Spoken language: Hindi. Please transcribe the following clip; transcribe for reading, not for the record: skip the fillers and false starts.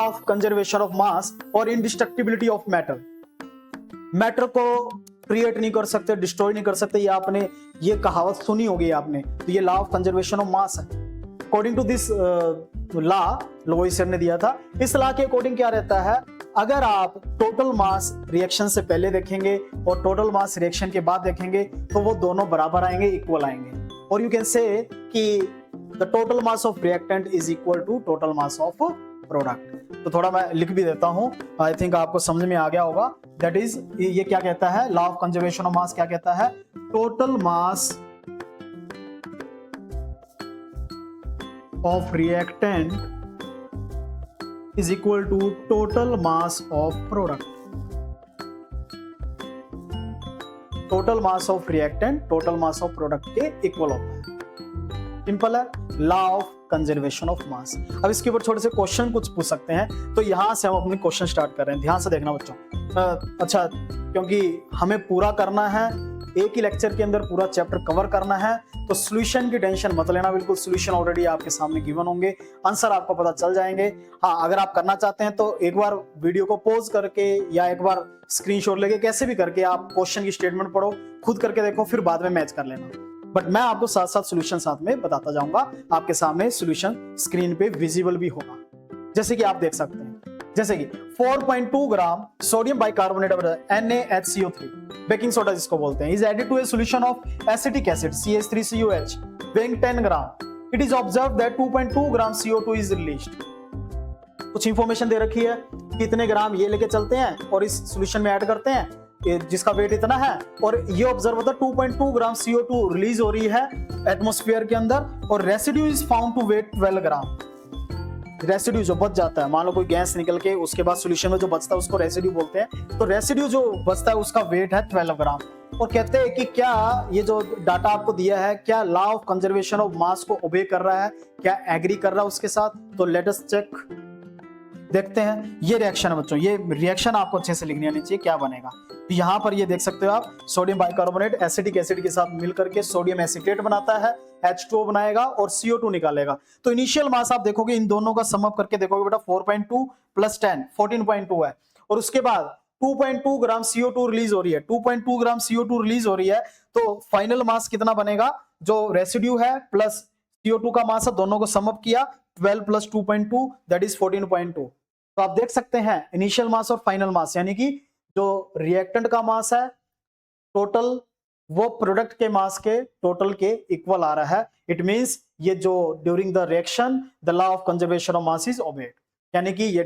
ऑफ कंजर्वेशन ऑफ मास और इंडिस्ट्रक्टिबिलिटी ऑफ मैटर। मैटर को क्रिएट नहीं कर सकते, डिस्ट्रॉय नहीं कर सकते, ये आपने ये कहावत सुनी होगी आपने। तो ये लॉ ऑफ कंजर्वेशन ऑफ मास है। अकॉर्डिंग टू दिस लॉ लोइसर ने दिया था। इस लॉ के अकॉर्डिंग क्या रहता है, अगर आप टोटल मास रिएक्शन से पहले देखेंगे और टोटल मास रिएक्शन के बाद देखेंगे तो वो दोनों बराबर आएंगे, इक्वल आएंगे। और यू कैन से कि the total mass of reactant is equal to total mass of product. तो थोड़ा मैं लिख भी देता हूं, आई थिंक आपको समझ में आ गया होगा। दैट इज, ये क्या कहता है, लॉ ऑफ कंजर्वेशन ऑफ मास क्या कहता है, total mass of reactant is equal to total mass of product. Total mass of reactant total mass of product के इक्वल होता है। सिंपल है, लॉ ऑफ कंजर्वेशन ऑफ मास। अब इसके ऊपर थोड़े से क्वेश्चन कुछ पूछ सकते हैं, तो यहां से हम अपने क्वेश्चन स्टार्ट कर रहे हैं। ध्यान से देखना बच्चों। अच्छा, क्योंकि हमें पूरा करना है, एक ही लेक्चर के अंदर पूरा चैप्टर कवर करना है, तो सॉल्यूशन की टेंशन मत लेना बिल्कुल। सॉल्यूशन ऑलरेडी आपके सामने गिवन होंगे, आंसर आपको पता चल जाएंगे। हाँ, अगर आप करना चाहते हैं तो एक बार वीडियो को पॉज करके या एक बार स्क्रीनशॉट लेके कैसे भी करके आप क्वेश्चन की स्टेटमेंट पढ़ो, खुद करके देखो, फिर बाद में मैच कर लेना। बट मैं आपको साथ साथ सॉल्यूशन साथ में बताता जाऊंगा, आपके सामने सॉल्यूशन स्क्रीन पे विजिबल भी होगा। जैसे कि आप देख सकते हैं, जैसे कि 4.2 gram sodium bicarbonate NaHCO3, baking soda जिसको बोलते हैं, is added to a solution of acetic acid CH3COH weighing 10 gram. It is observed that 2.2 gram CO2 is released. कुछ इंफॉर्मेशन दे रखी है, कितने ग्राम ये लेके चलते हैं और इस सॉल्यूशन में ऐड करते हैं, जिसका वेट इतना है, और ये ऑब्जर्व होता है 2.2 ग्राम CO2 रिलीज हो रही है एटमॉस्फेयर के अंदर, और residue is found to weight 12 gram. Residue जो बच जाता है, मान लो कोई गैस निकल के उसके बाद सॉल्यूशन में जो बचता है उसको रेसिड्यू बोलते हैं, तो रेसिड्यू जो बचता है उसका वेट है 12 ग्राम। और कहते हैं कि क्या ये जो डाटा आपको दिया है, क्या लॉ ऑफ कंजर्वेशन ऑफ मास को ओबे कर रहा है, क्या एग्री कर रहा है उसके साथ। तो लेट अस चेक, देखते हैं। ये रिएक्शन है बच्चों, ये रिएक्शन आपको अच्छे से लिखनी आनी चाहिए, क्या बनेगा। तो यहाँ पर ये देख सकते हो आप, सोडियम बाइकार्बोनेट एसिटिक एसिड के साथ मिलकर के सोडियम एसीटेट बनाता है, H2O बनाएगा और CO2 निकालेगा। तो इनिशियल मास आप देखोगे, इन दोनों का सम अप करके देखोगे बेटा 4.2 प्लस 10 14.2 है। और उसके बाद 2.2 ग्राम CO2 रिलीज हो रही है, 2.2 ग्राम CO2 रिलीज हो रही है, तो फाइनल मास कितना बनेगा, जो रेसिड्यू है प्लस CO2 का मास है, दोनों को सम अप किया, 12 प्लस 2.2 दैट इज 14.2। तो आप देख सकते हैं इनिशियल मास और फाइनल मास, यानी कि जो रिएक्टेंट का मास है टोटल, वो प्रोडक्ट के मास के टोटल के इक्वल आ रहा है। इट मींस ये जो during the reaction the law of conservation of mass is obeyed, यानी कि ये